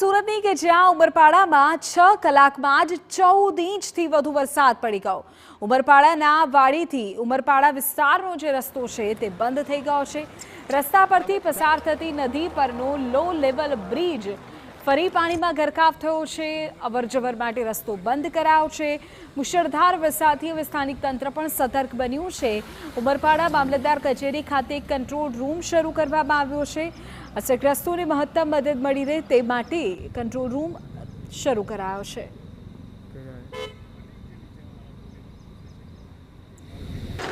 સુરતની કે જ્યાં ઉમરપાડામાં 6 કલાકમાં જ 14 ઇંચથી વધુ વરસાદ પડી ગયો। ઉમરપાડાના વાડીથી ઉમરપાડા વિસ્તારનો જે રસ્તો છે તે બંધ થઈ ગયો છે। રસ્તા પરથી પસાર થતી નદી પરનો લો લેવલ બ્રિજ ફરી પાણીમાં ગરકાવ થયો છે। અવરજવર માટે રસ્તો બંધ કરાયો છે। મુશળધાર વરસાદથી હવે સ્થાનિક તંત્ર પણ સતર્ક બન્યું છે। ઉમરપાડા મામલતદાર કચેરી ખાતે કંટ્રોલ રૂમ શરૂ કરવામાં આવ્યો છે। અસરગ્રસ્તોને મહત્તમ મદદ મળી રહે તે માટે કંટ્રોલ રૂમ શરૂ કરાયો છે।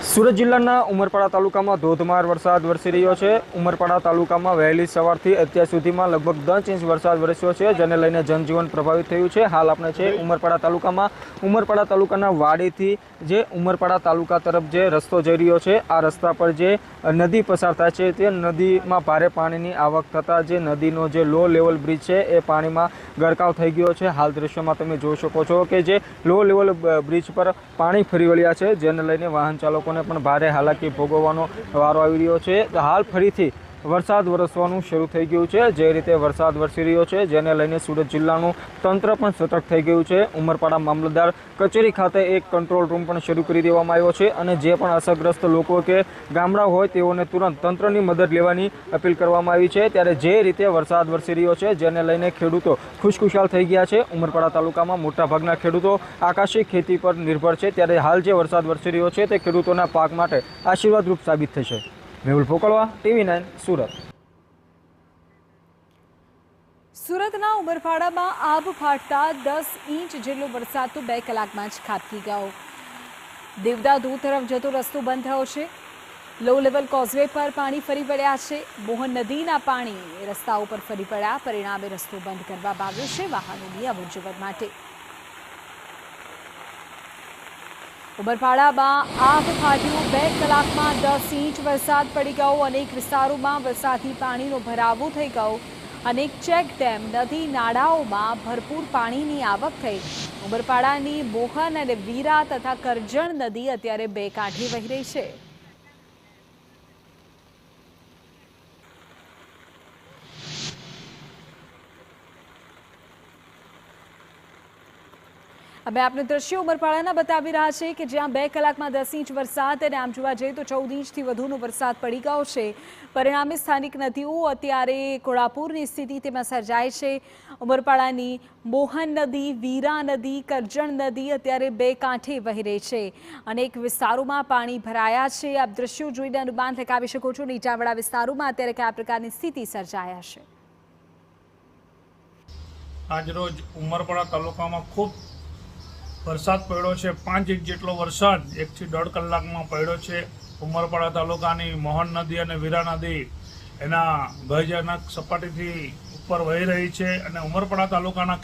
સુરત જિલ્લાના ઉમરપાડા તાલુકામાં ધોધમાર વરસાદ વરસી રહ્યો છે। ઉમરપાડા તાલુકામાં વહેલી સવારથી અત્યાર સુધીમાં લગભગ 10 ઇંચ વરસાદ વરસ્યો છે, જેને લઈને જનજીવન પ્રભાવિત થયું છે। હાલ આપણે છે ઉમરપાડા તાલુકામાં ઉમરપાડા તાલુકાના વાડીથી જે ઉમરપાડા તાલુકા તરફ જે રસ્તો જઈ રહ્યો છે, આ રસ્તા પર જે નદી પસાર થાય છે તે નદીમાં ભારે પાણીની આવક થતાં જે નદીનો જે લો લેવલ બ્રિજ છે એ પાણીમાં ગરકાવ થઈ ગયો છે। હાલ દ્રશ્યમાં તમે જોઈ શકો છો કે જે લો લેવલ બ્રિજ પર પાણી ફરી વળ્યા છે, જેને લઈને વાહન ચાલકોને પણ ભારે હાલાકી ભોગવવાનો વારો આવી રહ્યો છે। હાલ ફરીથી વરસાદ વરસવાનું શરૂ થઈ ગયું છે। જે રીતે વરસાદ વરસી રહ્યો છે જેને લઈને સુરત જિલ્લાનું તંત્ર પણ સતર્ક થઈ ગયું છે। ઉમરપાડા મામલતદાર કચેરી ખાતે એક કંટ્રોલ રૂમ પણ શરૂ કરી દેવામાં આવ્યો છે અને જે પણ અસરગ્રસ્ત લોકો કે ગામડા હોય તેઓને તુરંત તંત્રની મદદ લેવાની અપીલ કરવામાં આવી છે। ત્યારે જે રીતે વરસાદ વરસી રહ્યો છે જેને લઈને ખેડૂતો ખુશખુશાલ થઈ ગયા છે। ઉમરપાડા તાલુકામાં મોટાભાગના ખેડૂતો આકાશી ખેતી પર નિર્ભર છે, ત્યારે હાલ જે વરસાદ વરસી રહ્યો છે તે ખેડૂતોના પાક માટે આશીર્વાદરૂપ સાબિત થશે। મેહુલ પોકળવા, TV9 સુરત। સુરતના ઉમરપાડામાં આબ ફાટતા 10 ઇંચ જેટલો વરસાદ તો 2 કલાકમાં જ ખાબકી ગયો। દેવદા ધોધ તરફ જતો રસ્તો બંધ થયો છે। લો લેવલ કોઝવે પર પાણી ફરી વળ્યા છે। મોહન નદીના પાણી રસ્તા ઉપર ફરી પડ્યા, પરિણામે રસ્તો બંધ કરવામાં આવ્યો છે વાહનોની અવરજવર માટે। ઉમરપાડામાં આબ ફાટ્યું, 2 કલાકમાં 10 ઇંચ વરસાદ પડી ગયો। અનેક વિસ્તારોમાં વરસાદી પાણીનો ભરાવો થઈ ગયો। અનેક ચેક ડેમ, નદી, નાળાઓમાં ભરપૂર પાણીની આવક થઈ। ઉમરપાડાની મોહન અને વીરા તથા કરજણ નદી અત્યારે 2 કાંઠે વહી રહી છે। અમે આપને દ્રશ્યો ઉમરપાડાના બતાવી રહ્યા છે કે જ્યાં 2 કલાકમાં 10 ઇંચ વરસાદ અને આમ જોવા જઈએ તો 14 ઇંચથી વધુનો વરસાદ પડી ગયો છે। પરિણામે સ્થાનિક નદીઓ અત્યારે ઘોડાપૂરની સ્થિતિ તેમાં સર્જાય છે। ઉમરપાડાની મોહન નદી, વીરા નદી, કરજણ નદી અત્યારે 2 કાંઠે વહી રહી છે। અનેક વિસ્તારોમાં પાણી ભરાયા છે। આપ દ્રશ્યો જોઈને અનુમાન લગાવી શકો છો નીચાણવાળા વિસ્તારોમાં અત્યારે કયા પ્રકારની સ્થિતિ સર્જાયા છે। આજરોજ ઉમરપાડા તાલુકામાં ખૂબ વરસાદ પડ્યો છે। 5 ઇંચ જેટલો વરસાદ 1 થી 1.5 કલાકમાં પડ્યો છે। ઉમરપાડા તાલુકાની મોહન નદી અને વીરા નદી એના ભયજનક સપાટીથી ઉપર વહી રહી છે અને ઉમરપાડા તાલુકાના